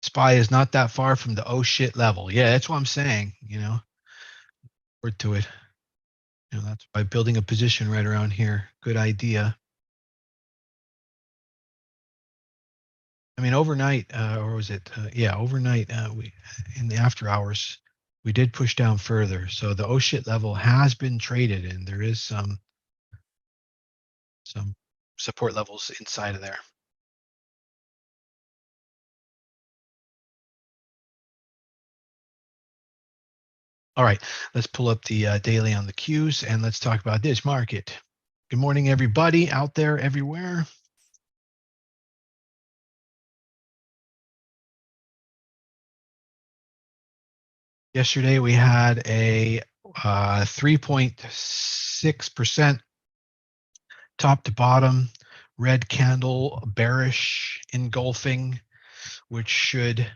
SPY is not that far from the oh shit level. Yeah, that's what I'm saying, you know. Word to it. You know, that's by building a position right around here. Good idea. I mean, overnight, or was it? Yeah, overnight, we in the after hours, we did push down further. So the oh shit level has been traded, and there is some support levels inside of there. All right, let's pull up the daily on the Qs and let's talk about this market. Good morning, everybody out there everywhere. Yesterday we had a 3.6% top to bottom red candle bearish engulfing, which should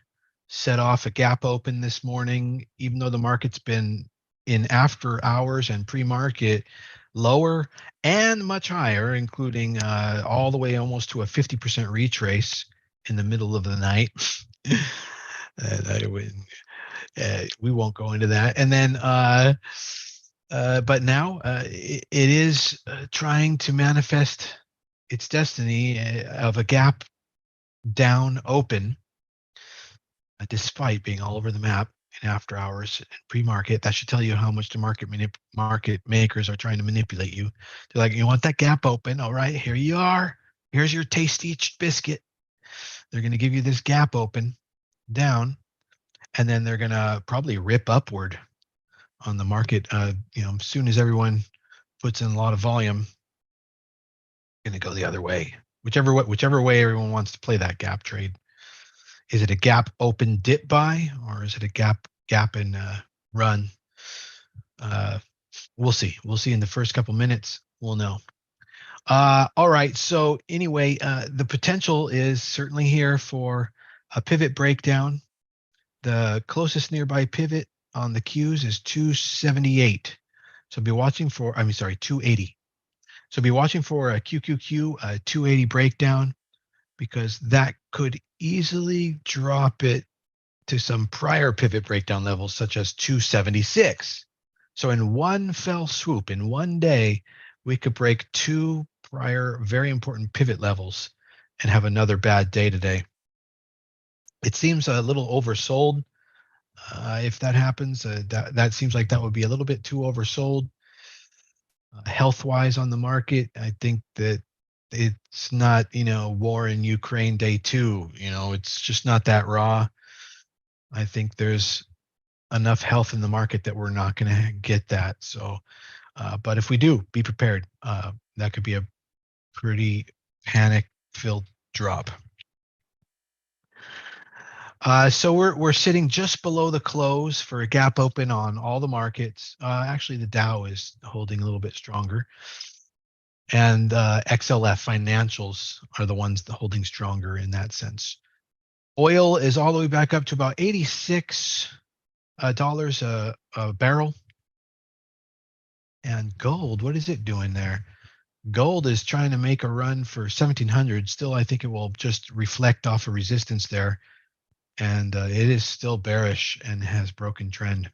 set off a gap open this morning, even though the market's been in after hours and pre-market lower and much higher, including all the way almost to a 50% retrace in the middle of the night. We won't go into that. And then, but now it is trying to manifest its destiny of a gap down open, despite being all over the map in after hours and pre-market. That should tell you how much the market makers are trying to manipulate you. They're like, you want that gap open? All right, here you are. Here's your tasty biscuit. They're going to give you this gap open down, and then they're going to probably rip upward on the market. You know, as soon as everyone puts in a lot of volume, going to go the other way. Whichever way everyone wants to play that gap trade. Is it a gap open dip buy, or is it a gap and run? We'll see. We'll see in the first couple minutes. We'll know. All right. So anyway, the potential is certainly here for a pivot breakdown. The closest nearby pivot on the Qs is 278. So be watching for, 280. So be watching for a QQQ 280 breakdown, because that could easily drop it to some prior pivot breakdown levels, such as 276. So in one fell swoop, in one day, we could break two prior very important pivot levels and have another bad day today. It seems a little oversold. If that happens, that seems like that would be a little bit too oversold. Health-wise on the market, I think that it's not, war in Ukraine day 2. It's just not that raw. I think there's enough health in the market that we're not going to get that. So, but if we do, be prepared. That could be a pretty panic-filled drop. So we're sitting just below the close for a gap open on all the markets. Actually, the Dow is holding a little bit stronger, and XLF financials are the ones that holding stronger in that sense. Oil is all the way back up to about $86 a barrel. And gold, what is it doing there? Gold is trying to make a run for 1700. Still, I think it will just reflect off a resistance there. And it is still bearish and has broken trend.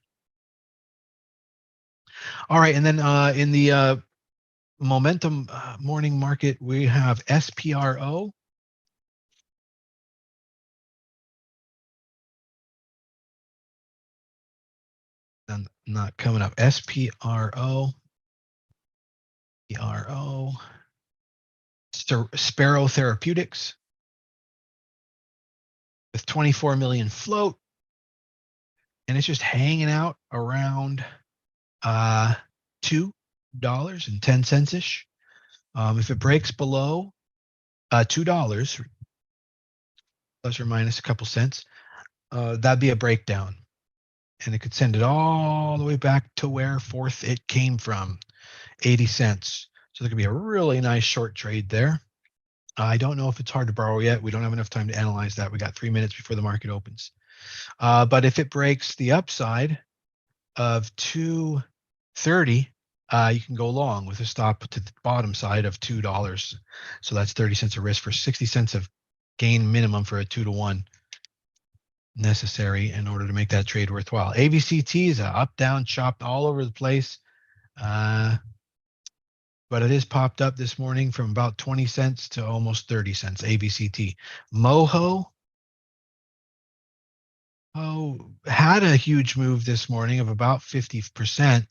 All right, and then in the momentum morning market, we have SPRO. Not coming up. SPRO. SPRO Therapeutics with 24 million float, and it's just hanging out around $2.10 ish. If it breaks below $2, plus or minus a couple cents, that'd be a breakdown, and it could send it all the way back to where it came from, 80 cents. So there could be a really nice short trade there. I don't know if it's hard to borrow yet. We don't have enough time to analyze that. We got 3 minutes before the market opens. But if it breaks the upside of 230, you can go long with a stop to the bottom side of $2. So that's 30 cents of risk for 60 cents of gain minimum for a 2-to-1. necessary in order to make that trade worthwhile. AVCT is up, down, chopped all over the place. But it is popped up this morning from about 20 cents to almost 30 cents, AVCT. MOHO had a huge move this morning of about 50%,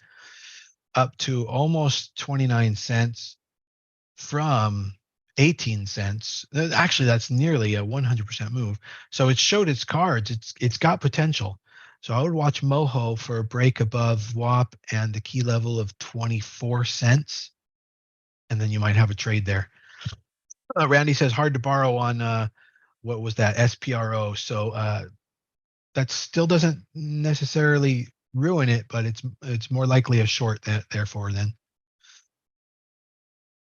up to almost 29 cents from 18 cents. Actually, that's nearly a 100% move. So it showed its cards. It's got potential. So I would watch MOHO for a break above WAP and the key level of 24 cents. And then you might have a trade there. Randy says hard to borrow on what was that, SPRO. So that still doesn't necessarily ruin it, but it's more likely a short therefore then.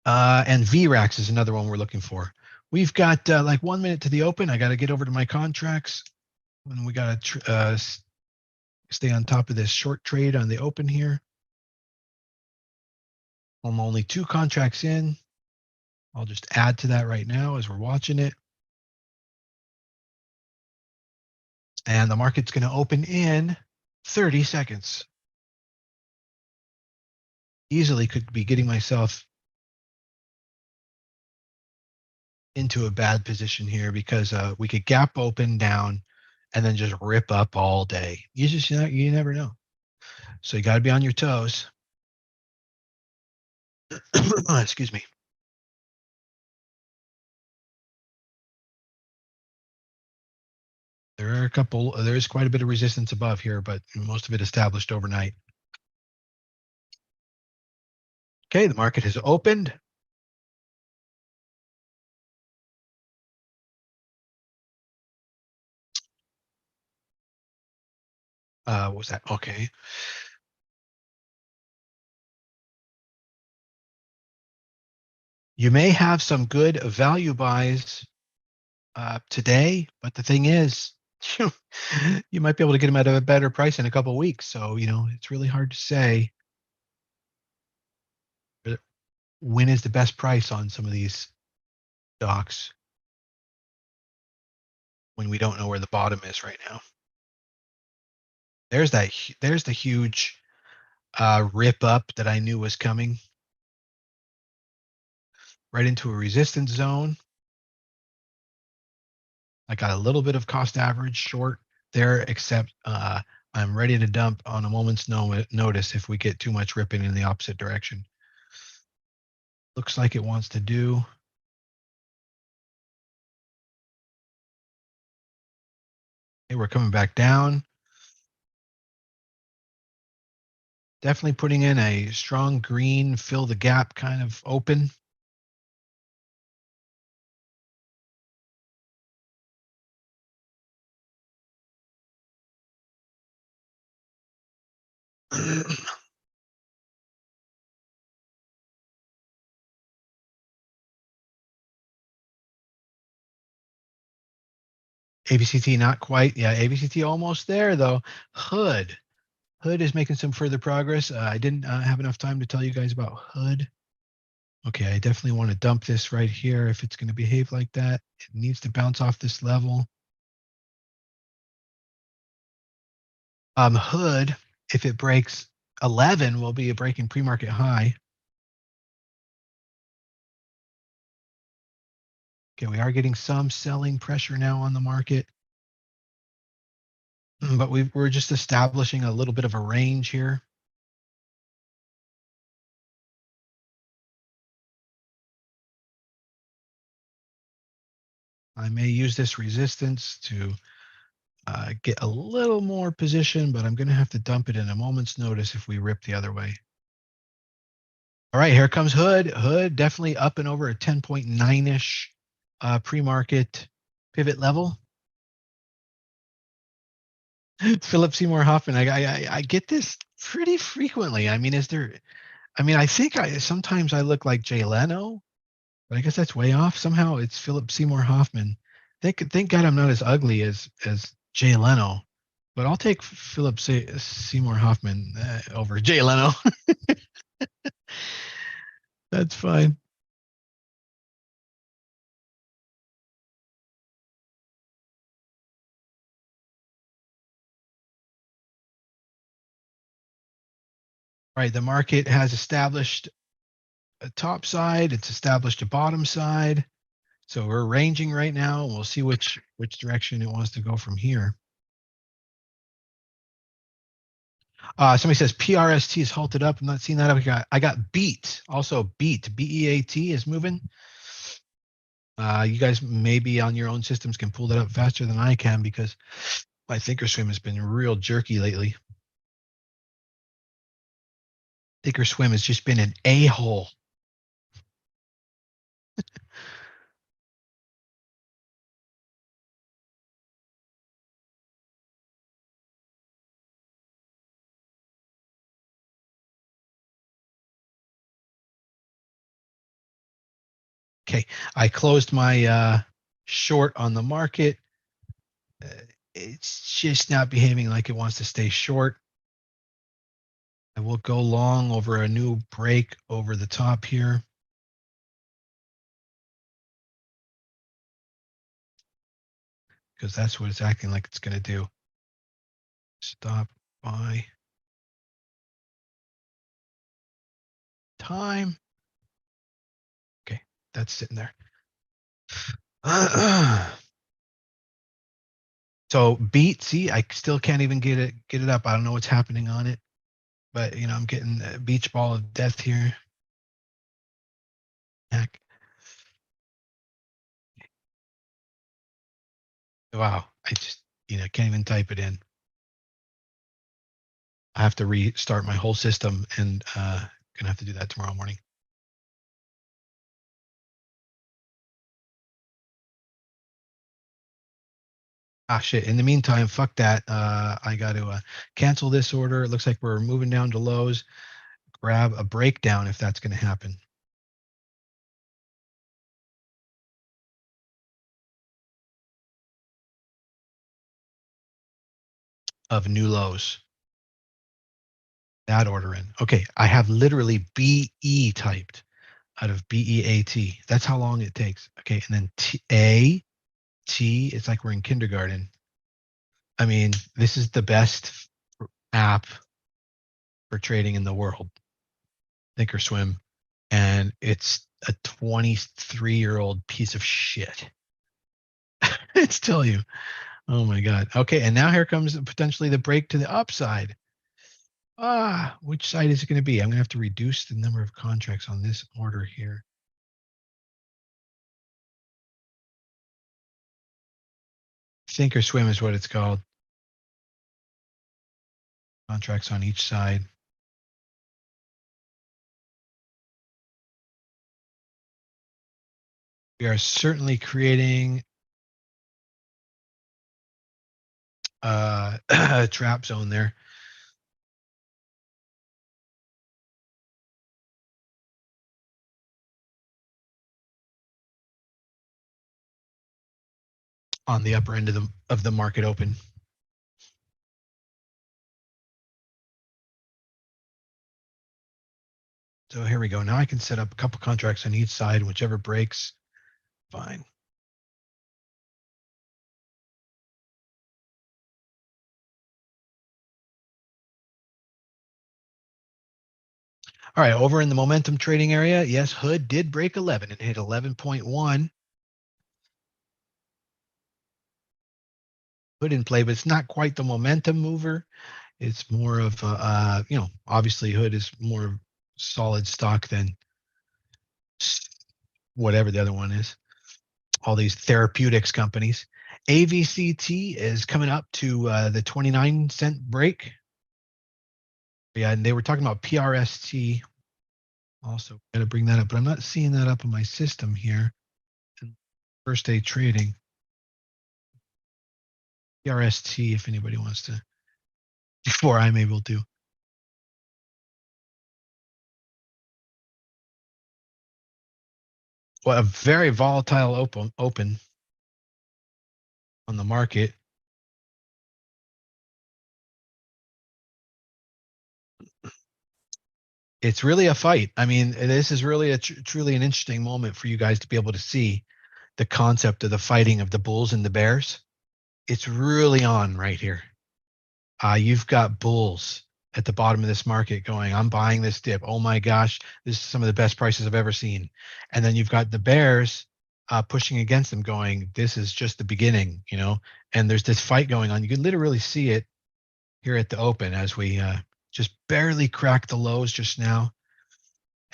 And VRAX is another one we're looking for. We've got like 1 minute to the open. I got to get over to my contracts, and we got to stay on top of this short trade on the open here. I'm only 2 contracts in. I'll just add to that right now as we're watching it. And the market's going to open in 30 seconds. Easily could be getting myself into a bad position here because we could gap open down and then just rip up all day. You never know. So you got to be on your toes. Excuse me. There's quite a bit of resistance above here, but most of it established overnight. Okay, the market has opened. What was that? Okay. You may have some good value buys today, but the thing is, you might be able to get them at a better price in a couple of weeks. So, it's really hard to say when is the best price on some of these stocks when we don't know where the bottom is right now. There's the huge rip up that I knew was coming right into a resistance zone. I got a little bit of cost average short there, except I'm ready to dump on a moment's notice if we get too much ripping in the opposite direction. Looks like it wants to do. Okay, we're coming back down. Definitely putting in a strong green, fill the gap kind of open. AVCT not quite. Yeah, AVCT almost there though. Hood is making some further progress. I didn't have enough time to tell you guys about Hood. Okay, I definitely want to dump this right here if it's going to behave like that. It needs to bounce off this level. Hood, if it breaks 11, will be a breaking pre-market high. Okay, we are getting some selling pressure now on the market. But we're just establishing a little bit of a range here. I may use this resistance to get a little more position, but I'm going to have to dump it in a moment's notice if we rip the other way. All right, here comes Hood. Hood definitely up and over a 10.9-ish pre-market pivot level. Philip Seymour Hoffman, I get this pretty frequently. I mean, I think sometimes I look like Jay Leno, but I guess that's way off. Somehow it's Philip Seymour Hoffman. Thank God I'm not as ugly as Jay Leno, but I'll take Philip Seymour Hoffman over Jay Leno. That's fine. right, the market has established a top side. It's established a bottom side. So we're ranging right now. We'll see which direction it wants to go from here. Somebody says PRST is halted up. I'm not seeing that. I got beat. Also beat. BEAT is moving. You guys maybe on your own systems can pull that up faster than I can because my Thinkorswim has been real jerky lately. Thinkorswim has just been an a-hole. Okay, I closed my short on the market. It's just not behaving like it wants to stay short. I will go long over a new break over the top here. Because that's what it's acting like it's going to do. Stop by time. Okay, that's sitting there. So beat, see, I still can't even get it up. I don't know what's happening on it, but you know, I'm getting a beach ball of death here. Heck. Wow, I just, can't even type it in. I have to restart my whole system and gonna have to do that tomorrow morning. Ah, shit. In the meantime, fuck that. I got to cancel this order. It looks like we're moving down to lows. Grab a breakdown if that's going to happen. Of new lows. That order in. Okay, I have literally BE typed out of BEAT. That's how long it takes. Okay, and then A, T, it's like we're in kindergarten. I mean, this is the best app for trading in the world. Thinkorswim. And it's a 23-year-old piece of shit. It's tell you. Oh my God. Okay, and now here comes potentially the break to the upside. Which side is it going to be? I'm going to have to reduce the number of contracts on this order here. Thinkorswim is what it's called. Contracts on each side. We are certainly creating a trap zone there. On the upper end of the market open. So here we go. Now I can set up a couple contracts on each side, whichever breaks, fine. All right, over in the momentum trading area, yes, Hood did break 11 and hit 11.1. Hood in play, but it's not quite the momentum mover. It's more of, obviously Hood is more solid stock than whatever the other one is. All these therapeutics companies. AVCT is coming up to the 29-cent break. Yeah, and they were talking about PRST. Also, got to bring that up, but I'm not seeing that up on my system here. First day trading. PRST, if anybody wants to, before I'm able to. Well, a very volatile open on the market. It's really a fight. I mean, this is really truly an interesting moment for you guys to be able to see the concept of the fighting of the bulls and the bears. It's really on right here. You've got bulls at the bottom of this market going, I'm buying this dip. Oh my gosh, this is some of the best prices I've ever seen. And then you've got the bears pushing against them going, this is just the beginning, you know, and there's this fight going on. You can literally see it here at the open as we just barely crack the lows just now.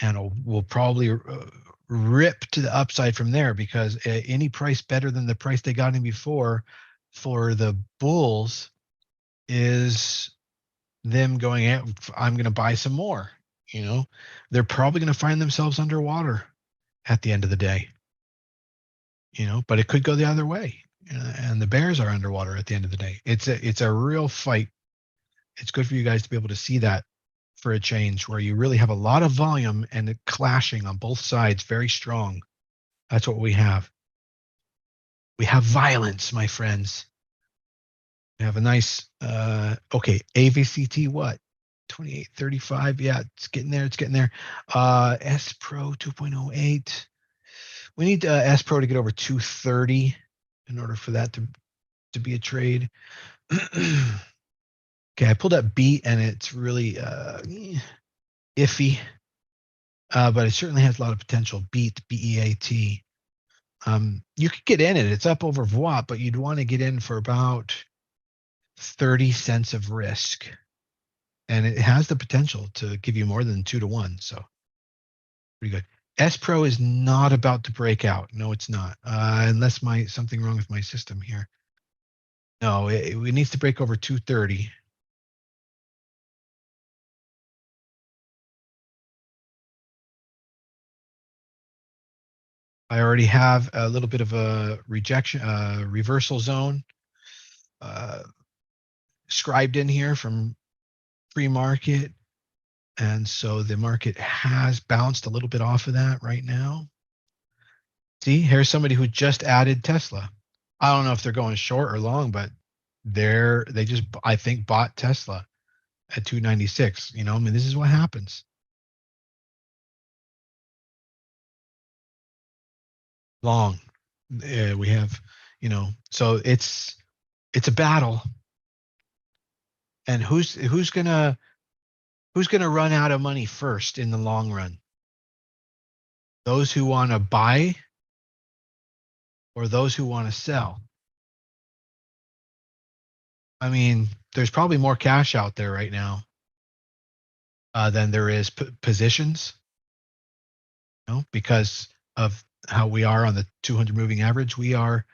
And we'll probably rip to the upside from there, because any price better than the price they got in before for the bulls is them going, I'm going to buy some more. You know, they're probably going to find themselves underwater at the end of the day. You know, but it could go the other way, and the bears are underwater at the end of the day. It's a real fight. It's good for you guys to be able to see that for a change, where you really have a lot of volume and it clashing on both sides, very strong. That's what we have. We have violence, my friends. We have a nice, okay, AVCT what? 28.35. Yeah, it's getting there. It's getting there. SPRO 2.08. We need SPRO to get over 230 in order for that to be a trade. Okay, I pulled up beat and it's really iffy, but it certainly has a lot of potential. Beat, BEAT. You could get in it. It's up over VWAP, but you'd want to get in for about 30 cents of risk. And it has the potential to give you more than 2 to 1. So pretty good. SPRO is not about to break out. No, it's not. Unless something wrong with my system here. No, it needs to break over 230. I already have a little bit of a rejection, reversal zone scribed in here from pre-market. And so the market has bounced a little bit off of that right now. See, here's somebody who just added Tesla. I don't know if they're going short or long, but they just, I think, bought Tesla at 296. You know, I mean, this is what happens. Long. We have, you know, so it's a battle. And who's gonna run out of money first in the long run? Those who want to buy or those who want to sell? I mean, there's probably more cash out there right now than there is positions, you know, because of how we are on the 200 moving average. We are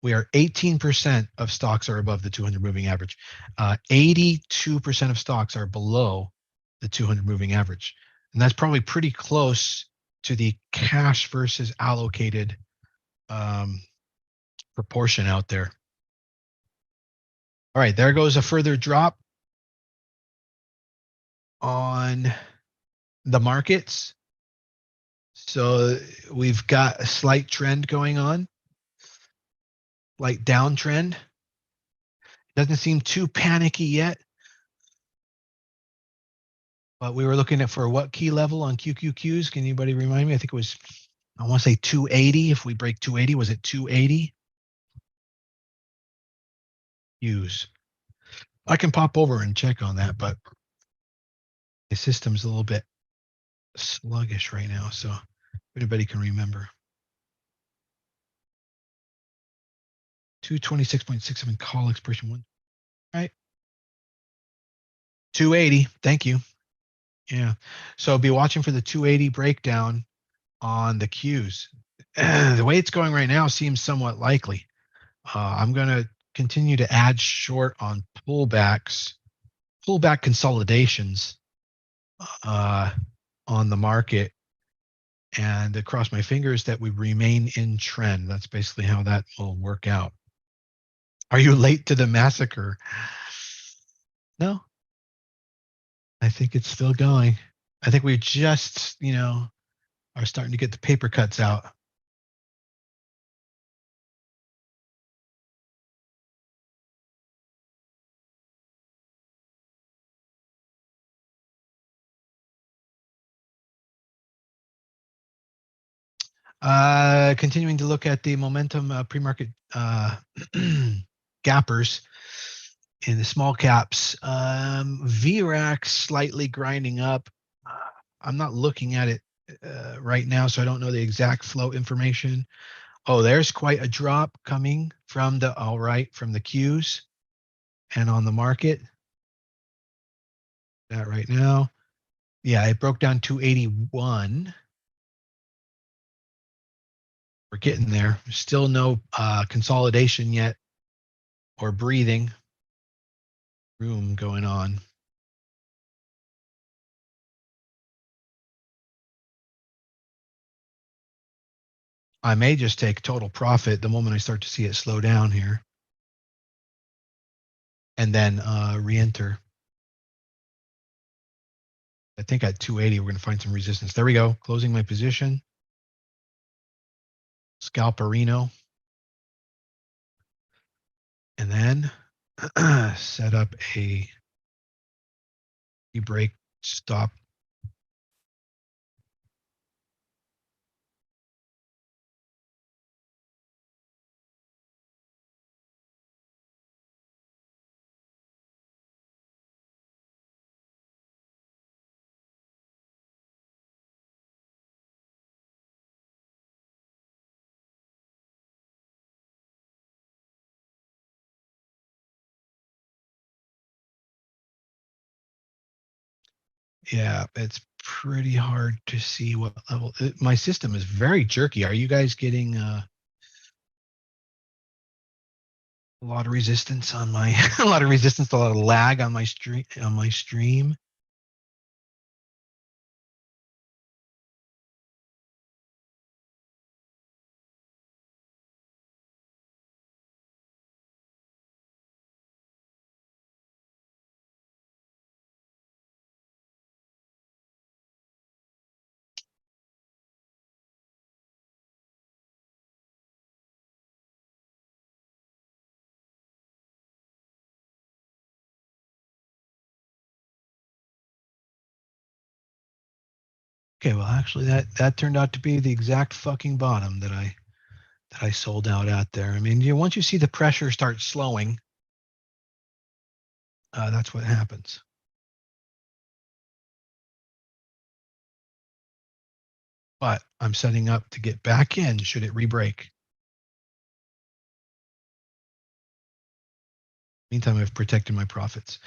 we are 18% of stocks are above the 200 moving average. 82% of stocks are below the 200 moving average. And that's probably pretty close to the cash versus allocated proportion out there. All right, there goes a further drop on the markets. So we've got a slight trend going on, like downtrend. Doesn't seem too panicky yet. But we were looking at for what key level on QQQs? Can anybody remind me? I think it was, I want to say 280. If we break 280, was it 280? Use. I can pop over and check on that, but the system's a little bit sluggish right now. So if anybody can remember. 226.67 call expression 1. All right. 280. Thank you. Yeah. So be watching for the 280 breakdown on the Qs. The way it's going right now seems somewhat likely. I'm going to continue to add short on pullback consolidations on the market, and cross my fingers that we remain in trend. That's basically how that will work out. Are you late to the massacre? No, I think it's still going. I think we just, you know, are starting to get the paper cuts out. Continuing to look at the momentum pre-market gappers. in the small caps. VRAX slightly grinding up. I'm not looking at it right now, so I don't know the exact flow information. Oh, there's quite a drop coming from the, all right, from the Qs and on the market. That right now. Yeah, it broke down 281. We're getting there. Still no consolidation yet or breathing room going on. I may just take total profit the moment I start to see it slow down here. And then re-enter. I think at 280, we're going to find some resistance. There we go. Closing my position. Scalperino. And then set up a break stop. Yeah, it's pretty hard to see what level. My system is very jerky. Are you guys getting a lot of resistance on my a lot of lag on my stream? Okay, well actually that turned out to be the exact fucking bottom that I sold out there. I mean, once you see the pressure start slowing, that's what happens. But I'm setting up to get back in should it re-break. Meantime, I've protected my profits.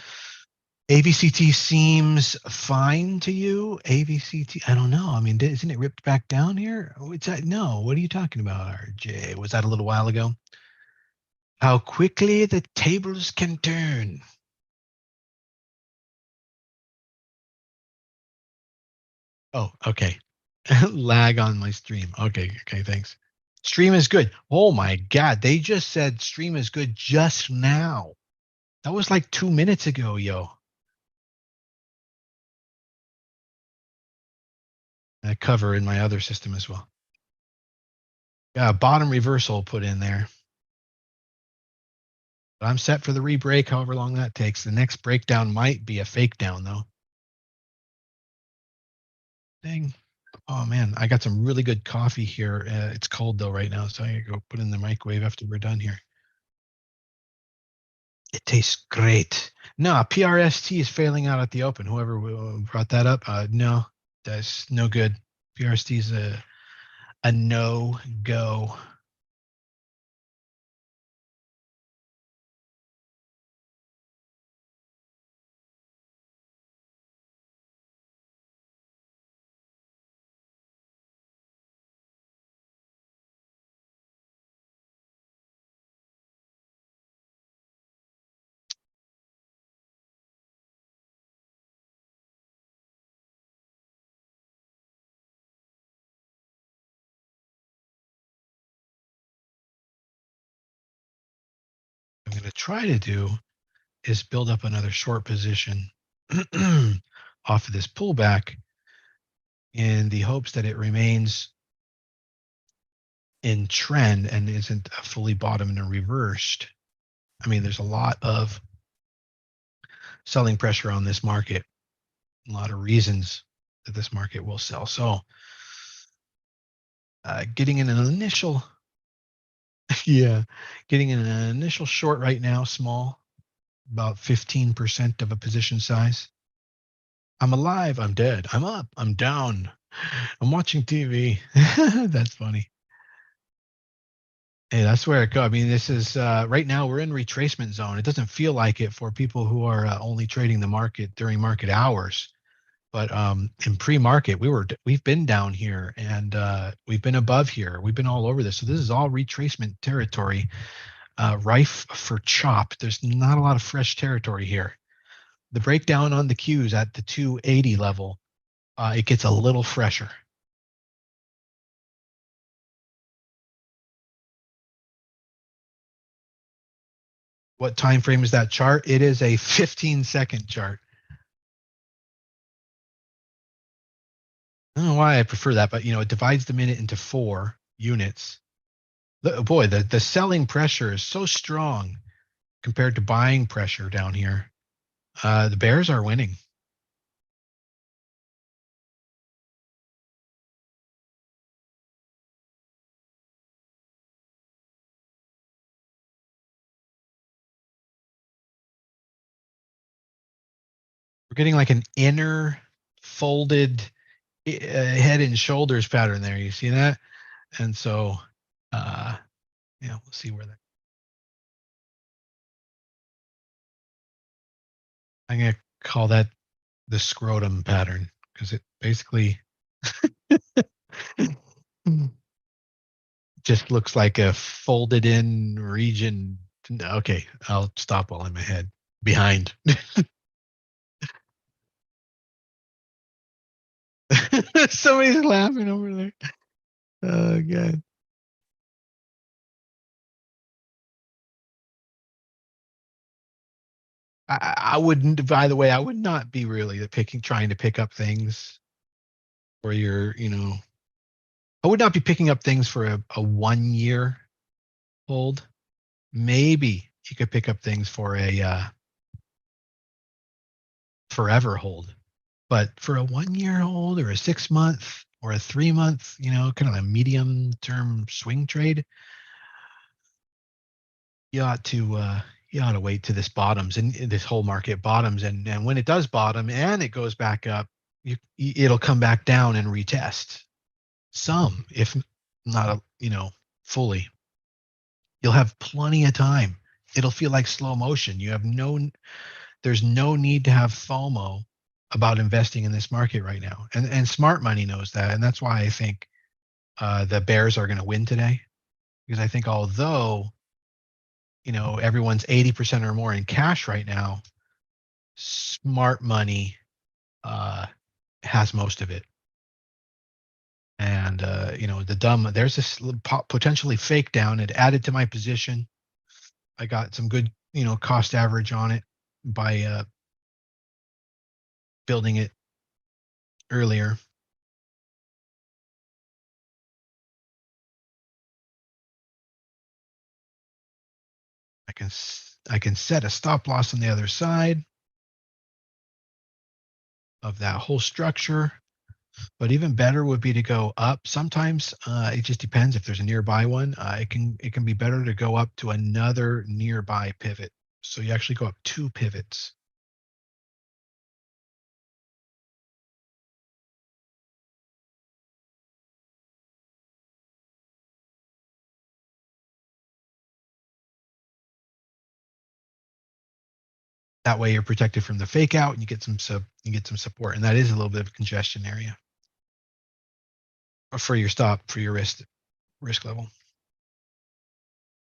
AVCT seems fine to you. AVCT, I don't know. I mean, isn't it ripped back down here? What's that? No, what are you talking about, RJ? Was that a little while ago? How quickly the tables can turn. Oh, okay. Lag on my stream. Okay, thanks. Stream is good. Oh my God, they just said stream is good just now. That was like 2 minutes ago, yo. I cover in my other system as well. Yeah, bottom reversal put in there. But I'm set for the re-break, however long that takes. The next breakdown might be a fake down though. Dang. Oh man, I got some really good coffee here. It's cold though right now, so I gotta go put it in the microwave after we're done here. It tastes great. No, PRST is failing out at the open. Whoever brought that up, no, that's no good. PRST is a no go. I'm going to try to do is build up another short position off of this pullback in the hopes that it remains in trend and isn't fully bottomed and reversed. I mean, there's a lot of selling pressure on this market, a lot of reasons that this market will sell. So getting in an initial, yeah, getting in an initial short right now, small, about 15% of a position size. I'm alive. I'm dead. I'm up. I'm down. I'm watching TV. That's funny. Hey, that's where it goes. I mean, this is right now we're in retracement zone. It doesn't feel like it for people who are only trading the market during market hours. But in pre-market, we've been down here and we've been above here. We've been all over this. So this is all retracement territory, rife for chop. There's not a lot of fresh territory here. The breakdown on the Qs at the 280 level, it gets a little fresher. What time frame is that chart? It is a 15-second chart. I don't know why I prefer that, but it divides the minute into 4 units. Boy, the selling pressure is so strong compared to buying pressure down here. The bears are winning. We're getting like an inner folded head and shoulders pattern there. You see that? And so, we'll see where that. I'm gonna call that the scrotum pattern because it basically just looks like a folded in region. Okay, I'll stop while I'm ahead. Behind. Somebody's laughing over there. Oh, God. I wouldn't, by the way, I would not be really trying to pick up things for I would not be picking up things for a 1 year hold. Maybe you could pick up things for a forever hold, but for a 1 year hold or a 6 month or a 3 month, kind of a medium term swing trade, you ought to wait to this bottoms and this whole market bottoms. And when it does bottom and it goes back up, it'll come back down and retest some, if not, fully. You'll have plenty of time. It'll feel like slow motion. There's no need to have FOMO about investing in this market right now. And smart money knows that. And that's why I think the bears are going to win today, because I think although, everyone's 80% or more in cash right now, smart money has most of it. And, there's this potentially fake down. It added to my position. I got some good, cost average on it by building it earlier. I can set a stop loss on the other side of that whole structure. But even better would be to go up. Sometimes it just depends if there's a nearby one. It can be better to go up to another nearby pivot. So you actually go up 2 pivots. That way you're protected from the fake out and you get some support. And that is a little bit of a congestion area for your stop, for your risk level.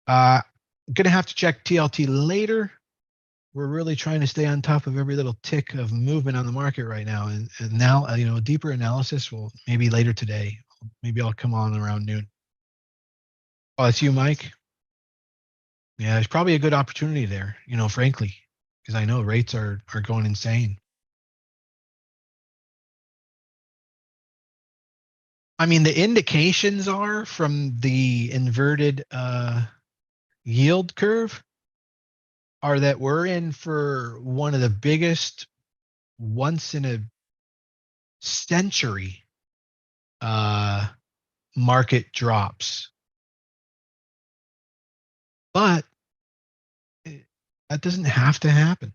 Gonna have to check TLT later. We're really trying to stay on top of every little tick of movement on the market right now. And now, deeper analysis will maybe later today. Maybe I'll come on around noon. Oh, it's you, Mike? Yeah, there's probably a good opportunity there, frankly, because I know rates are going insane. I mean, the indications are from the inverted yield curve are that we're in for one of the biggest once in a century market drops. But That doesn't have to happen.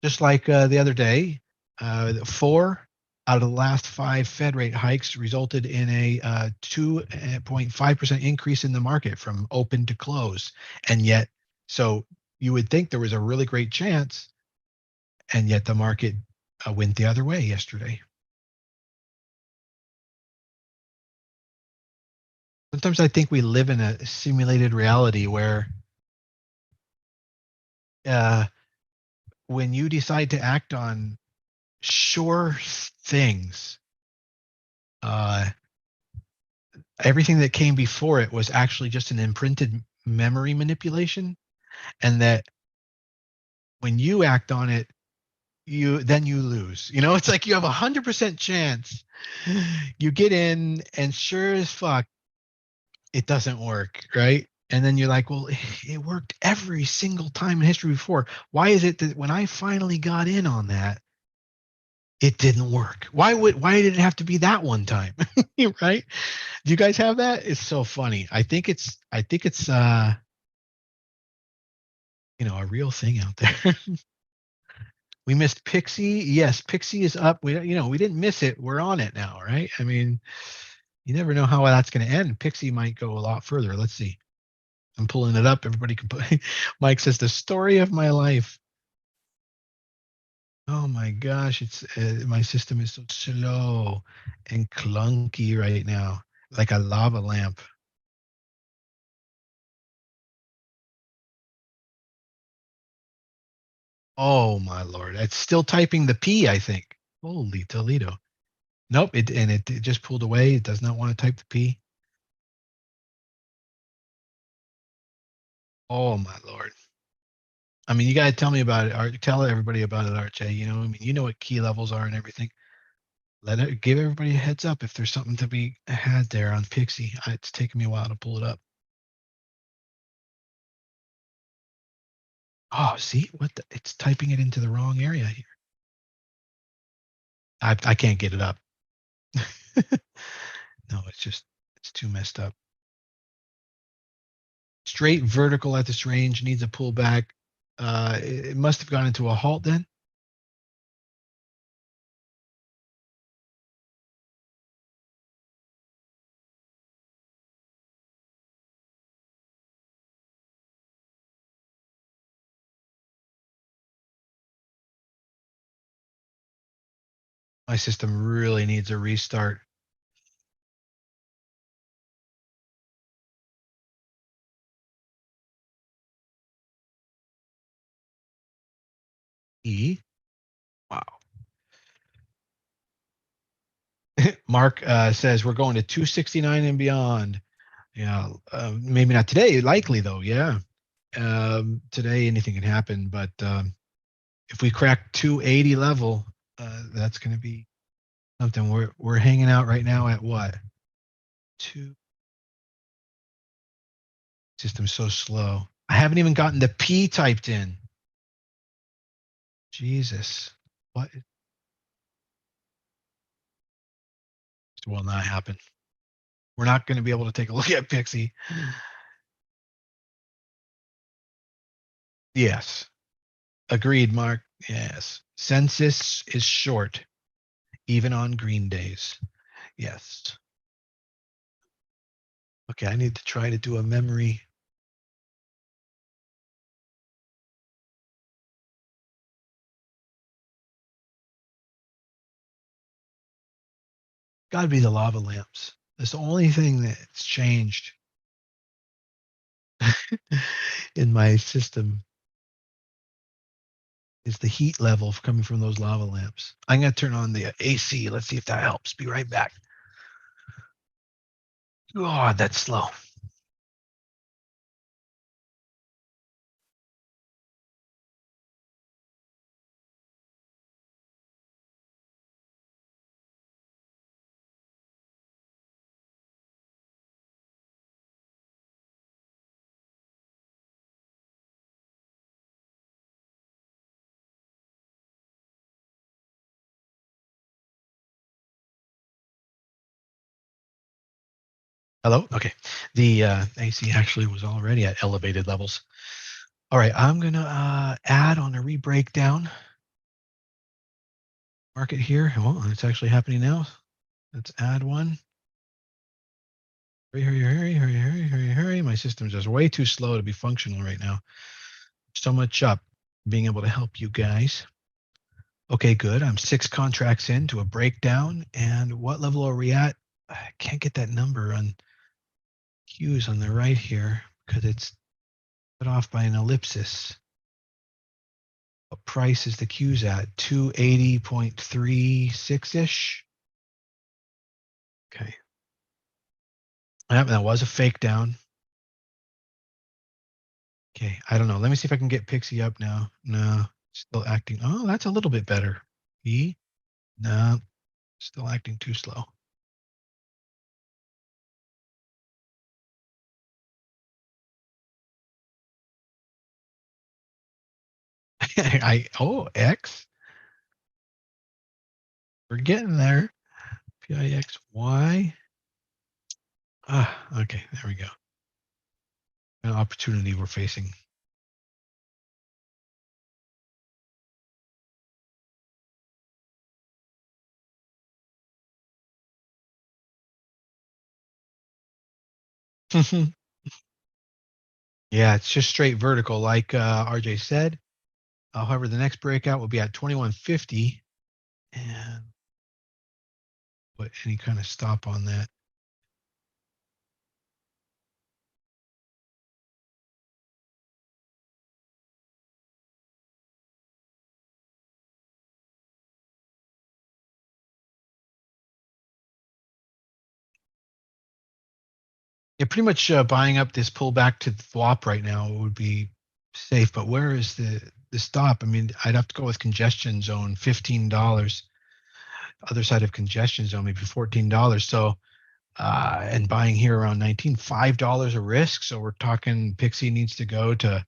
Just like the other day, 4 out of the last 5 Fed rate hikes resulted in a 2.5% increase in the market from open to close. And yet, so you would think there was a really great chance, and yet the market went the other way yesterday. Sometimes I think we live in a simulated reality where when you decide to act on sure things, everything that came before it was actually just an imprinted memory manipulation, and that when you act on it, you lose. It's like you have 100% chance. You get in, and sure as fuck, it doesn't work, right? And then you're like, well, it worked every single time in history before. Why is it that when I finally got in on that, it didn't work? Why did it have to be that one time? Right? Do you guys have that? It's so funny. I think it's a real thing out there. We missed Pixie. Yes, Pixie is up. We didn't miss it. We're on it now, right? I mean, you never know how that's going to end. Pixie might go a lot further. Let's see. I'm pulling it up. Everybody can put. Mike says the story of my life. Oh my gosh, it's my system is so slow and clunky right now, like a lava lamp. Oh my lord, it's still typing the P, I think. Holy Toledo. Nope, it just pulled away. It does not want to type the P. Oh my lord. I mean, you gotta tell me about it. Art, tell everybody about it, Archie. I mean, you know what key levels are and everything. Give everybody a heads up if there's something to be had there on Pixie. It's taken me a while to pull it up. Oh, see it's typing it into the wrong area here. I can't get it up. No, it's too messed up. Straight vertical at this range needs a pullback. It must have gone into a halt then. My system really needs a restart. Wow. Mark says we're going to 269 and beyond. Yeah, maybe not today. Likely though. Yeah. Today anything can happen, but if we crack 280 level, that's going to be something. We're hanging out right now at what? Two. System's so slow. I haven't even gotten the P typed in. Jesus. What? This will not happen. We're not going to be able to take a look at Pixie. Yes. Agreed, Mark. Yes. Census is short, even on green days. Yes. Okay, I need to try to do a memory. Got to be the lava lamps. That's the only thing that's changed in my system is the heat level coming from those lava lamps. I'm going to turn on the AC. Let's see if that helps. Be right back. God, that's slow. Hello? Okay. The AC actually was already at elevated levels. All right, I'm gonna add on a re-breakdown market here. Well, it's actually happening now. Let's add one. Hurry, hurry, hurry, hurry, hurry, hurry, hurry. My system's just way too slow to be functional right now. So much up being able to help you guys. Okay, good. I'm 6 contracts into a breakdown. And what level are we at? I can't get that number on Q's on the right here because it's cut off by an ellipsis. What price is the Q's at? 280.36-ish. Okay. That was a fake down. Okay, I don't know. Let me see if I can get Pixie up now. No, still acting. Oh, that's a little bit better. E? No, still acting too slow. X? We're getting there. PIXY. Ah, okay, there we go. An opportunity we're facing. Yeah, it's just straight vertical, like RJ said. However, the next breakout will be at 2150, and put any kind of stop on that. Yeah, pretty much buying up this pullback to the swap right now would be safe. But where is the stop? I mean, I'd have to go with congestion zone, $15. Other side of congestion zone, maybe $14. So, and buying here around 19, $5 a risk. So we're talking Pixie needs to go to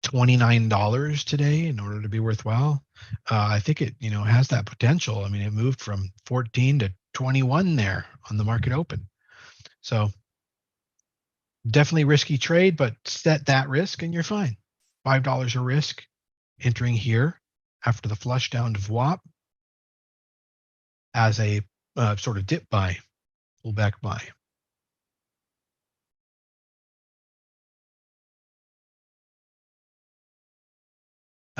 $29 today in order to be worthwhile. I think it, has that potential. I mean, it moved from 14 to 21 there on the market open. So definitely risky trade, but set that risk and you're fine. $5 a risk entering here after the flush down to VWAP as a sort of dip buy, pullback buy.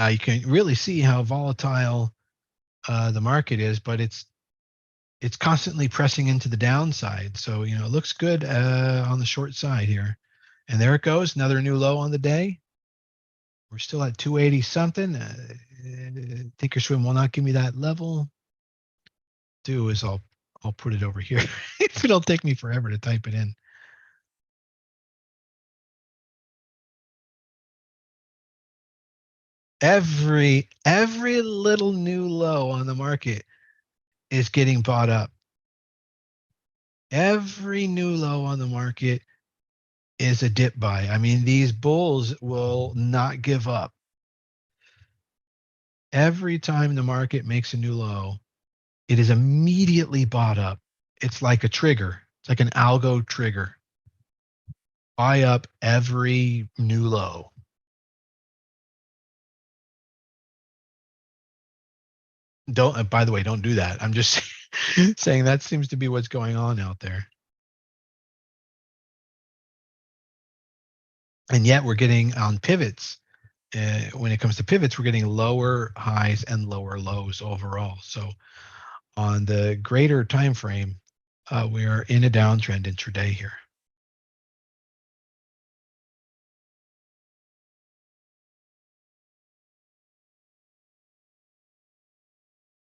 You can really see how volatile the market is, but it's constantly pressing into the downside. So, it looks good on the short side here. And there it goes, another new low on the day. We're still at 280 something. Thinkorswim will not give me that level. Do is I'll put it over here. It'll take me forever to type it in. Every little new low on the market is getting bought up. Every new low on the market is a dip buy. I mean, these bulls will not give up. Every time the market makes a new low, it is immediately bought up. It's like a trigger. It's like an algo trigger. Buy up every new low. Don't, by the way, don't do that. I'm just saying that seems to be what's going on out there. And yet we're getting on pivots. When it comes to pivots, we're getting lower highs and lower lows overall. So on the greater time frame, we are in a downtrend intraday here.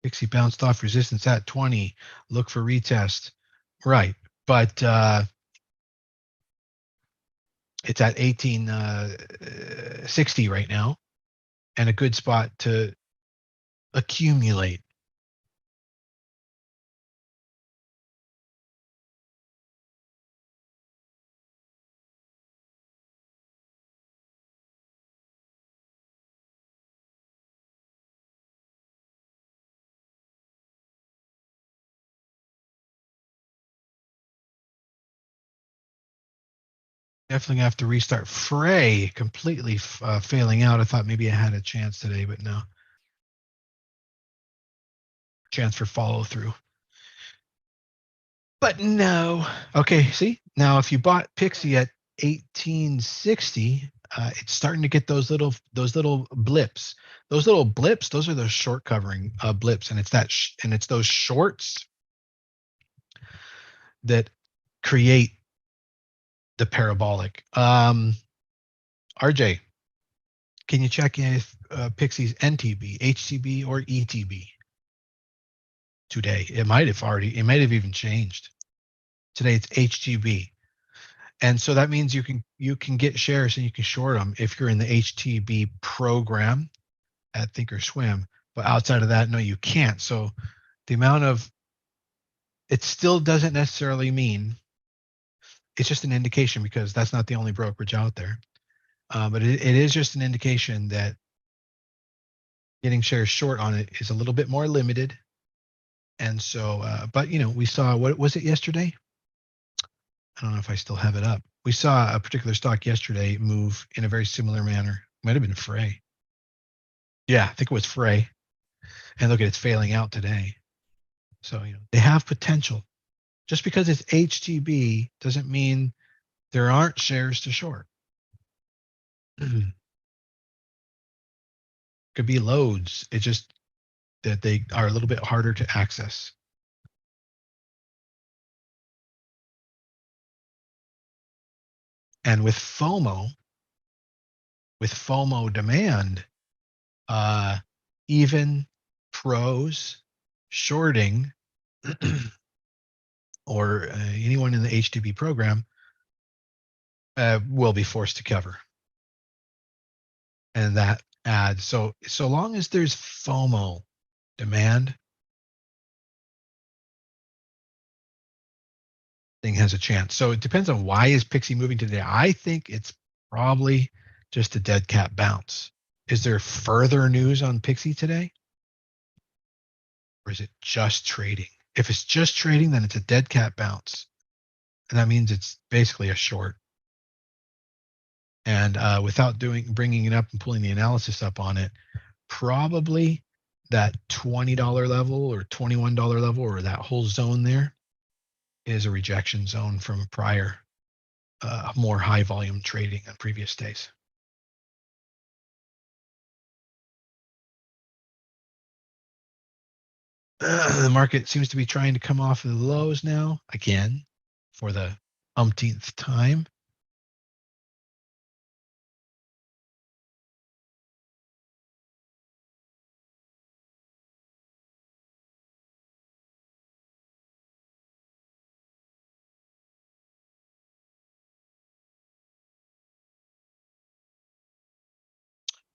Pixie bounced off resistance at 20. Look for retest. Right. But it's at 1860 right now, and a good spot to accumulate. Definitely have to restart. Frey completely failing out. I thought maybe I had a chance today, but no. Chance for follow through. But no. Okay, see? Now if you bought Pixie at 1860, it's starting to get those little blips. Those little blips, those are those short covering blips, and it's and it's those shorts that create the parabolic. RJ, can you check if Pixie's NTB, HTB, or ETB today? It might have even changed. Today it's HTB. And so that means you can get shares and you can short them if you're in the HTB program at Thinkorswim. But outside of that, no, you can't. So the amount of it still doesn't necessarily mean, it's just an indication, because that's not the only brokerage out there. But it is just an indication that getting shares short on it is a little bit more limited. And so, but we saw, what was it yesterday? I don't know if I still have it up. We saw a particular stock yesterday move in a very similar manner. Might have been Frey. Yeah, I think it was Frey. And look at it's failing out today. So, they have potential. Just because it's HTB doesn't mean there aren't shares to short. Could be loads. It's just that they are a little bit harder to access. And with FOMO demand, even pros shorting or anyone in the HTB program will be forced to cover. And that adds, so long as there's FOMO demand, thing has a chance. So it depends on why is Pixie moving today. I think it's probably just a dead cat bounce. Is there further news on Pixie today? Or is it just trading? If it's just trading, then it's a dead cat bounce. And that means it's basically a short. And without bringing it up and pulling the analysis up on it, probably that $20 level or $21 level, or that whole zone there, is a rejection zone from prior more high volume trading on previous days. The market seems to be trying to come off of the lows now, again, for the umpteenth time.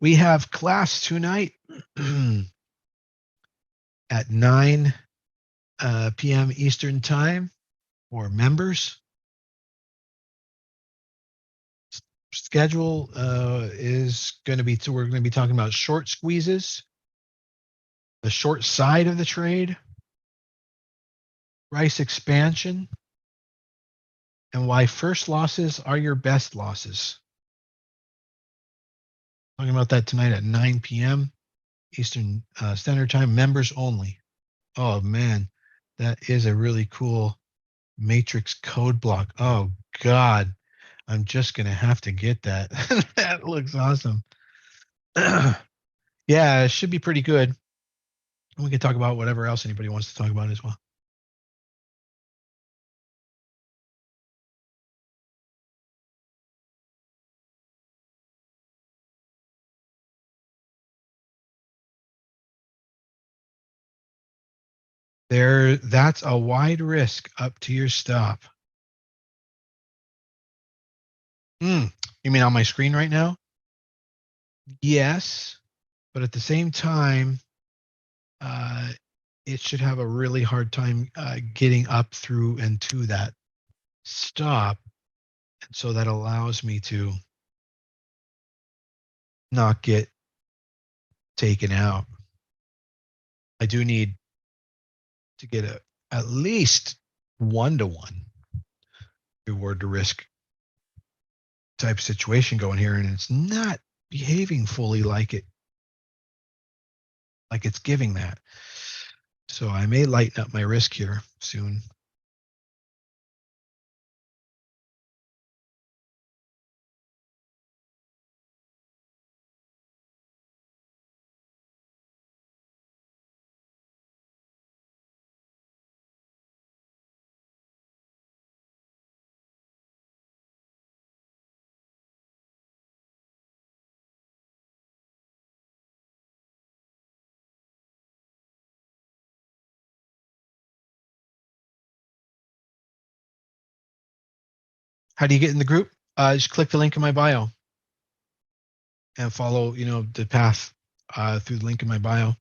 We have class tonight at 9 p.m. Eastern time for members. Schedule is going to be, so we're going to be talking about short squeezes, the short side of the trade, price expansion, and why first losses are your best losses. Talking about that tonight at 9 p.m. Eastern Standard Time, members only. Oh man, that is a really cool matrix code block. Oh God, I'm just gonna have to get that. That looks awesome. Yeah, it should be pretty good. We can talk about whatever else anybody wants to talk about as well. That's a wide risk up to your stop. You mean on my screen right now? Yes, but at the same time, it should have a really hard time getting up through and to that stop. And so that allows me to not get taken out. I do need to get at least 1-to-1 reward to risk type of situation going here, and it's not behaving fully like it's giving that. So I may lighten up my risk here soon. How do you get in the group? Just click the link in my bio and follow, the path through the link in my bio.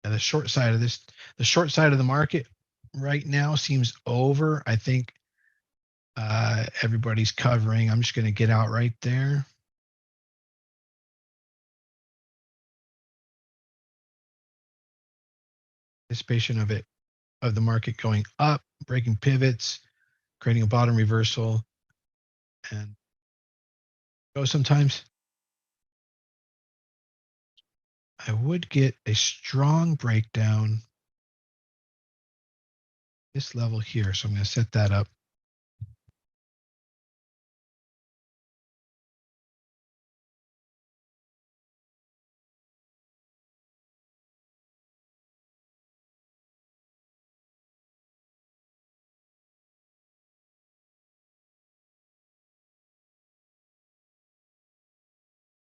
And the short side of the market right now seems over. I think everybody's covering. I'm just going to get out right there. Anticipation of the market going up, breaking pivots, creating a bottom reversal, and go sometimes. I would get a strong breakdown this level here. So I'm going to set that up.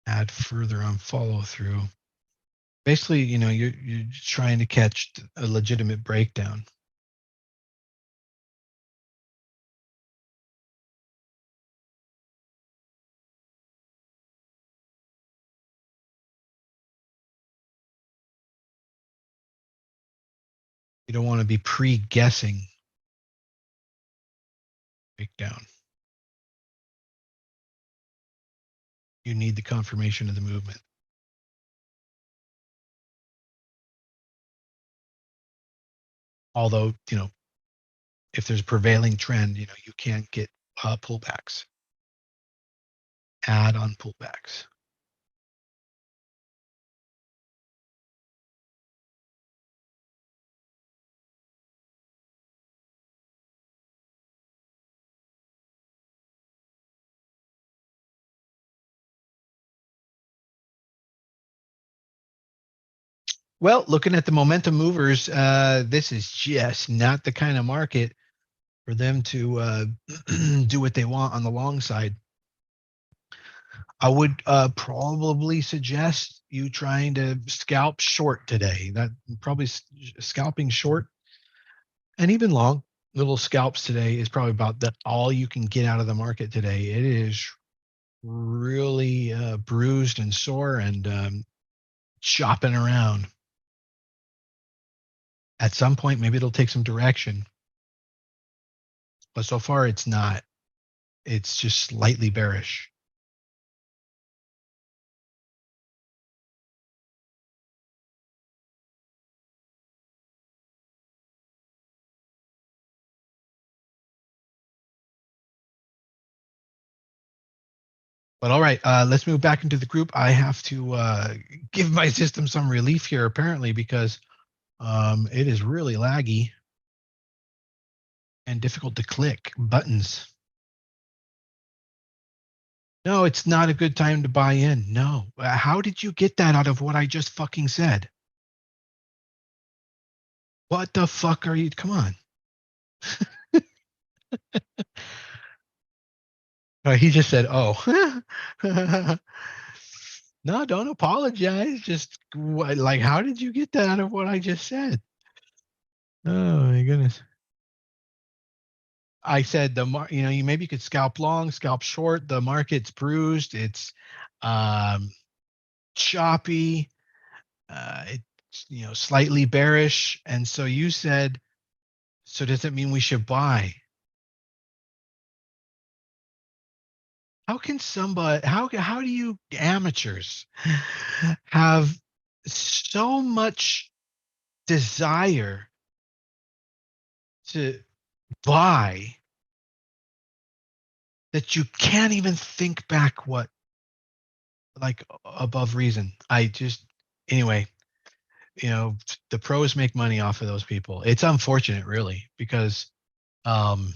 Add further on follow through. Basically, you're trying to catch a legitimate breakdown. You don't want to be pre-guessing breakdown. You need the confirmation of the movement. Although, if there's a prevailing trend, you can't get pullbacks. Add on pullbacks. Well, looking at the momentum movers, this is just not the kind of market for them to do what they want on the long side. I would probably suggest you trying to scalp short today. That probably scalping short and even long little scalps today is probably about all you can get out of the market today. It is really bruised and sore and chopping around. At some point, maybe it'll take some direction. But so far, it's not. It's just slightly bearish. But all right, let's move back into the group. I have to give my system some relief here, apparently, because it is really laggy and difficult to click buttons. No, it's not a good time to buy in. No. How did you get that out of what I just fucking said? What the fuck are you? Come on. He just said, oh. No, don't apologize. Just like, how did you get that out of what I just said? Oh my goodness. I said you maybe could scalp long, scalp short. The market's bruised. It's um, choppy. It's slightly bearish. And so you said, so does it mean we should buy? How can somebody? How do you amateurs have so much desire to buy that you can't even think back what like above reason? I just anyway, the pros make money off of those people. It's unfortunate really because um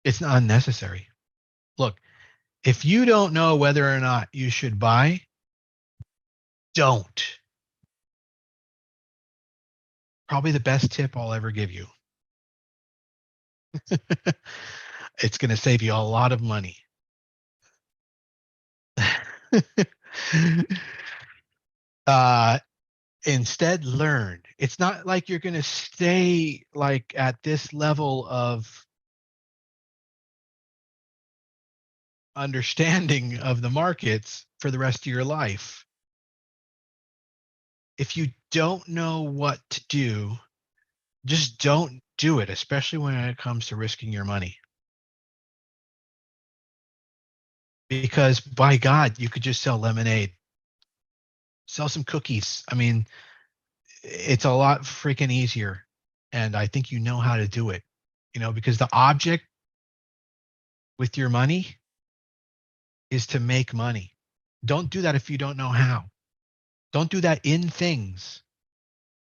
it's not unnecessary. Look, if you don't know whether or not you should buy, don't. Probably the best tip I'll ever give you. It's going to save you a lot of money. uh Instead, learn. It's not like you're going to stay like at this level of understanding of the markets for the rest of your life. If you don't know what to do, just don't do it, especially when it comes to risking your money. Because by God, you could just sell lemonade, sell some cookies. I mean, it's a lot freaking easier. And I think you know how to do it, because the object with your money is to make money. Don't do that if you don't know how. Don't do that in things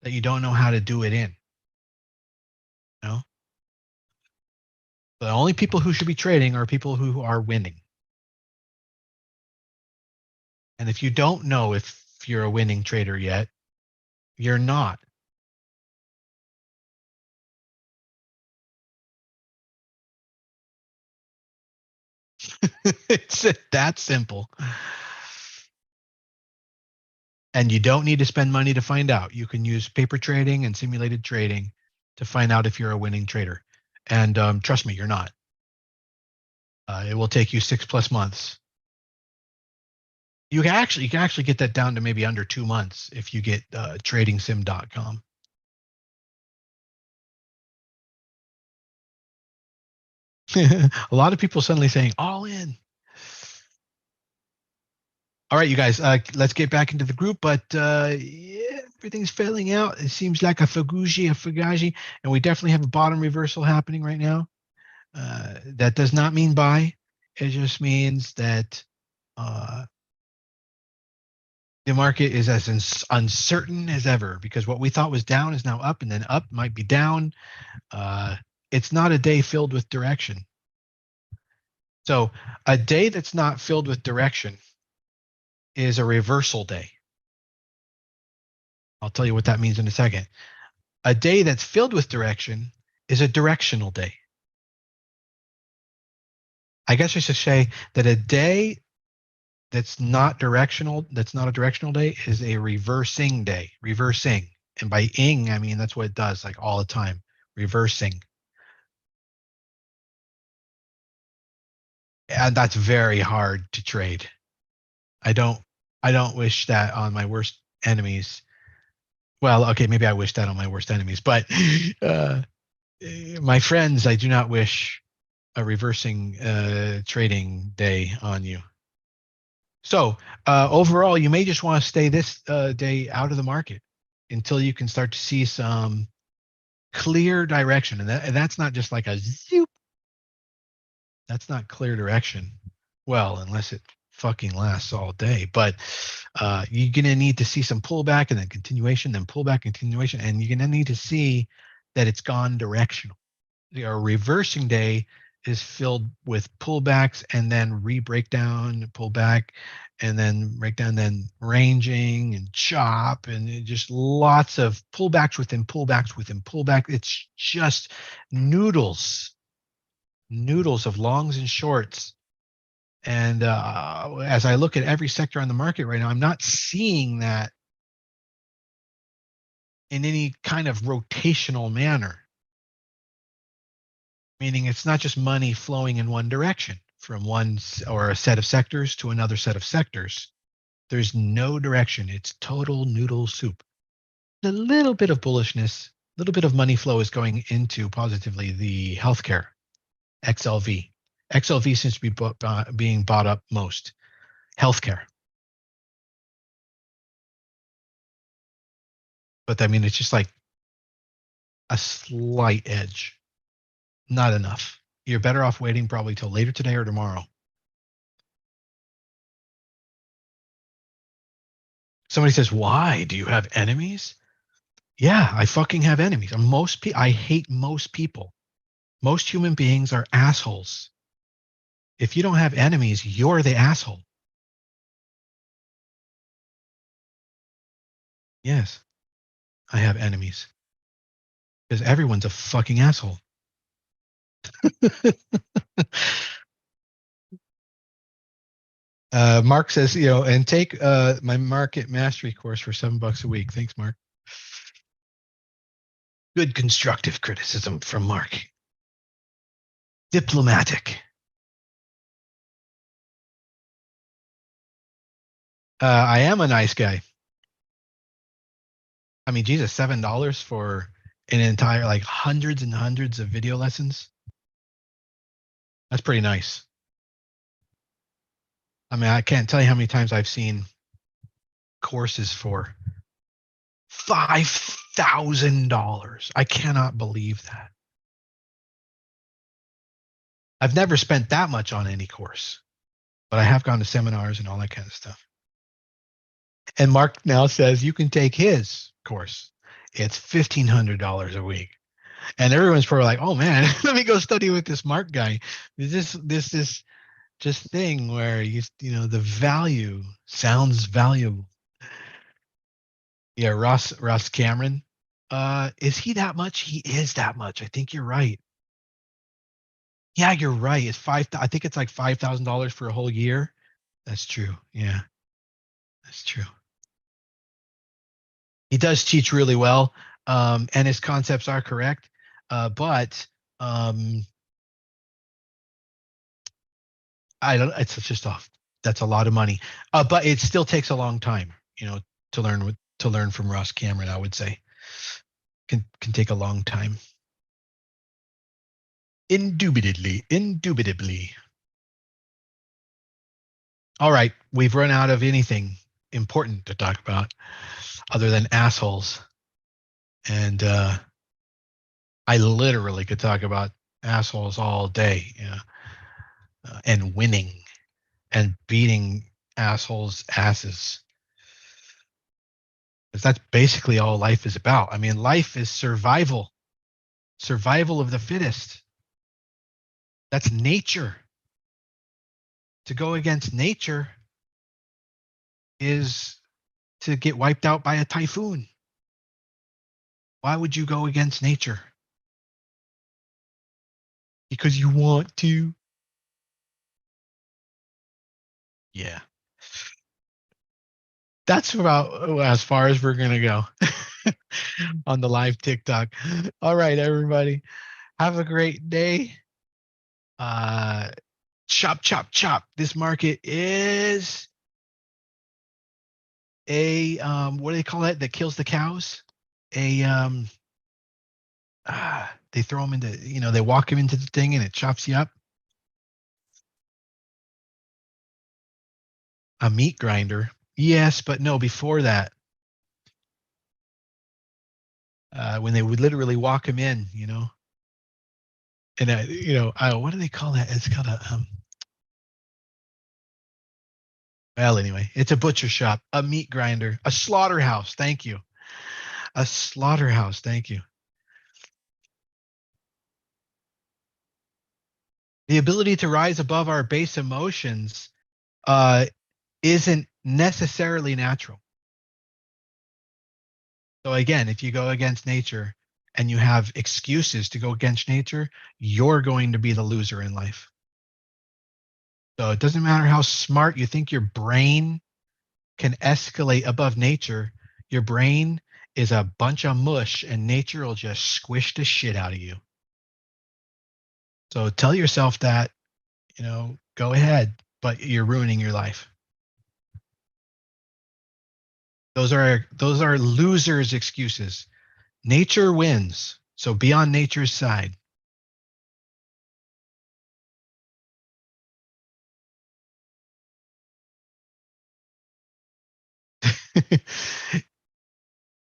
that you don't know how to do it in. You know? The only people who should be trading are people who are winning. And if you don't know if you're a winning trader yet, you're not. It's that simple. And you don't need to spend money to find out. You can use paper trading and simulated trading to find out if you're a winning trader. And trust me, you're not. It will take you 6+ months. You can actually get that down to maybe under 2 months if you get tradingsim.com. A lot of people suddenly saying all in. All right, you guys, let's get back into the group. But yeah, everything's filling out. It seems like a fugazi, and we definitely have a bottom reversal happening right now. That does not mean buy. It just means that the market is as uncertain as ever because what we thought was down is now up, and then up might be down. It's not a day filled with direction. So a day that's not filled with direction is a reversal day. I'll tell you what that means in a second. A day that's filled with direction is a directional day. I guess I should say that a day that's not directional, that's not a directional day, is a reversing day. Reversing. And by ing, I mean that's what it does, like all the time. Reversing. And that's very hard to trade. I don't wish that on my worst enemies. Well, okay, maybe I wish that on my worst enemies, but my friends, I do not wish a reversing trading day on you. So overall, you may just want to stay this day out of the market until you can start to see some clear direction. And that's not just like a zoop. That's not clear direction. Well, unless it fucking lasts all day. But you're going to need to see some pullback and then continuation, then pullback, continuation. And you're going to need to see that it's gone directional. Our reversing day is filled with pullbacks and then re-breakdown, pullback, and then breakdown, then ranging and chop, and just lots of pullbacks within pullbacks within pullback. It's just noodles of longs and shorts And as I look at every sector on the market right now, I'm not seeing that in any kind of rotational manner. Meaning it's not just money flowing in one direction from one or a set of sectors to another set of sectors. There's no direction. It's total noodle soup. A little bit of bullishness, a little bit of money flow is going into positively the healthcare, XLV. XLV seems to be being bought up most. Healthcare. But I mean, it's just like a slight edge. Not enough. You're better off waiting probably till later today or tomorrow. Somebody says, why? Do you have enemies? Yeah, I fucking have enemies. I hate most people. Most human beings are assholes. If you don't have enemies, you're the asshole. Yes, I have enemies. Because everyone's a fucking asshole. Mark says, and take my market mastery course for $7 a week. Thanks, Mark. Good constructive criticism from Mark. Diplomatic. I am a nice guy. I mean, Jesus, $7 for an entire, like hundreds and hundreds of video lessons. That's pretty nice. I mean, I can't tell you how many times I've seen courses for $5,000. I cannot believe that. I've never spent that much on any course, but I have gone to seminars and all that kind of stuff. And Mark now says you can take his course. It's $1,500 a week. And everyone's probably like, oh man, let me go study with this Mark guy. This just thing where the value sounds valuable. Yeah, Ross Cameron. Is he that much? He is that much. I think you're right. Yeah, you're right. I think it's like $5,000 for a whole year. That's true. Yeah, that's true. He does teach really well, and his concepts are correct. But I don't. It's just off. That's a lot of money. But it still takes a long time, to learn from Ross Cameron. I would say can take a long time. Indubitably. All right, we've run out of anything important to talk about other than assholes. And I literally could talk about assholes all day, and winning and beating assholes' asses. Because that's basically all life is about. I mean, life is survival of the fittest. That's nature. To go against nature is to get wiped out by a typhoon. Why would you go against nature? Because you want to. Yeah. That's about as far as we're going to go on the live TikTok. All right, everybody. Have a great day. Chop, chop, chop. This market is a, what do they call it? That kills the cows? They throw them into, they walk them into the thing and it chops you up. A meat grinder. Yes, but no, before that. When they would literally walk them in, and what do they call that? It's called a, well, anyway, it's a butcher shop, a meat grinder, a slaughterhouse. Thank you. A slaughterhouse. Thank you. The ability to rise above our base emotions isn't necessarily natural. So again, if you go against nature and you have excuses to go against nature, you're going to be the loser in life. So it doesn't matter how smart you think your brain can escalate above nature. Your brain is a bunch of mush and nature will just squish the shit out of you. So tell yourself that, go ahead, but you're ruining your life. Those are losers' excuses. Nature wins. So be on nature's side.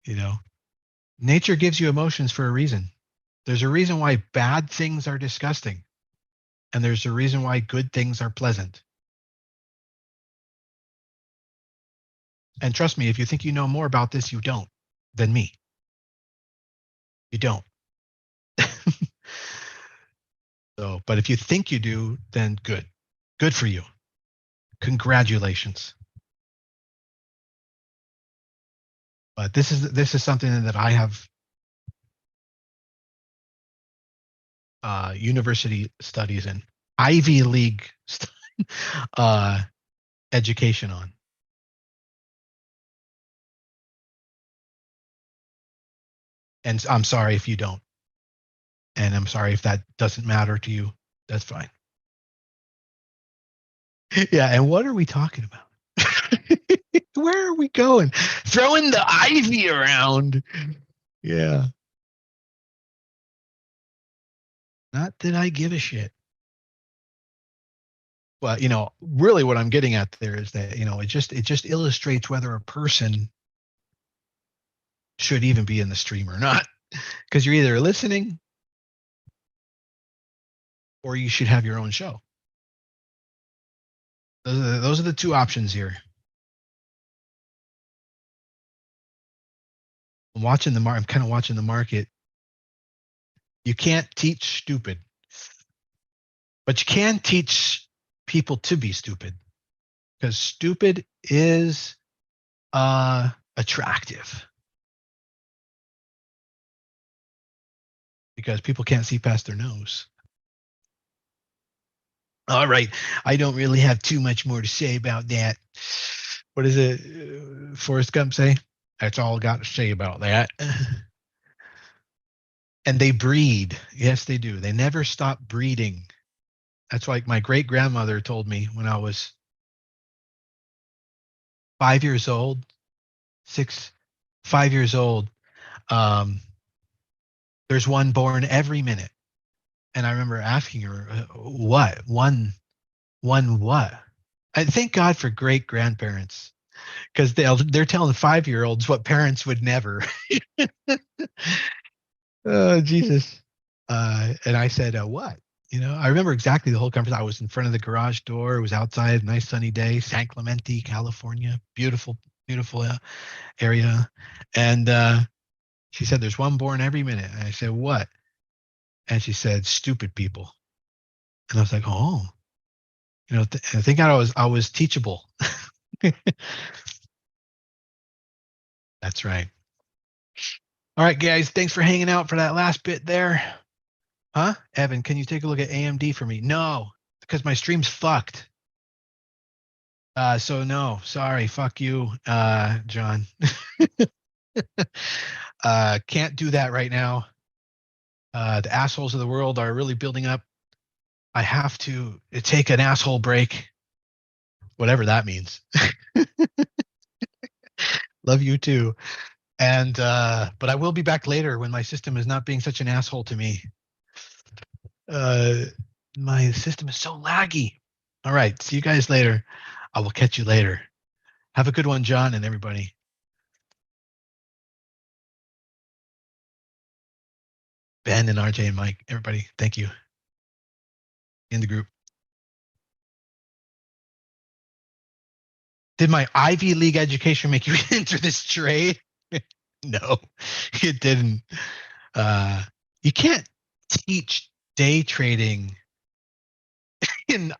you know, nature gives you emotions for a reason. There's a reason why bad things are disgusting, and there's a reason why good things are pleasant. And trust me, if you think you know more about this, you don't, than me. You don't. So, but if you think you do, then good. Good for you. Congratulations. But this is something that I have university studies in, Ivy League uh, education on. And I'm sorry if you don't. And I'm sorry if that doesn't matter to you. That's fine. Yeah. And what are we talking about? Where are we going? Throwing the ivy around. Yeah. Not that I give a shit. Well, really what I'm getting at there is that, it just illustrates whether a person should even be in the stream or not. Because you're either listening or you should have your own show. Those are the two options here. I'm kind of watching the market. You can't teach stupid, but you can teach people to be stupid, because stupid is attractive, because people can't see past their nose. All right. I don't really have too much more to say about that. What is it? Forrest Gump say? That's all I got to say about that. And they breed. Yes, they do. They never stop breeding. That's like my great grandmother told me when I was 5 years old, 5 years old. Um, there's one born every minute. And I remember asking her, what? One what? I thank God for great grandparents, because they're telling 5-year-olds what parents would never. Oh, Jesus. And I said, what? I remember exactly the whole conversation. I was in front of the garage door. It was outside, nice sunny day, San Clemente, California. Beautiful, beautiful area. And she said, there's one born every minute. And I said, what? And she said, stupid people. And I was like, oh, I think I was teachable. That's right. All right, guys. Thanks for hanging out for that last bit there. Huh? Evan, can you take a look at AMD for me? No, because my stream's fucked. So no, sorry. Fuck you, John. Can't do that right now. The assholes of the world are really building up. I have to take an asshole break, whatever that means. Love you too. And but I will be back later when my system is not being such an asshole to me. My system is so laggy. All right, see you guys later. I will catch you later. Have a good one, John, and everybody. Ben and RJ and Mike, everybody, thank you. In the group. Did my Ivy League education make you enter this trade? No, it didn't. You can't teach day trading in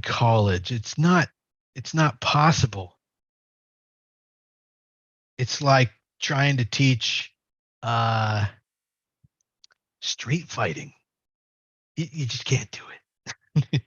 college. It's not possible. It's like trying to teach street fighting. You just can't do it.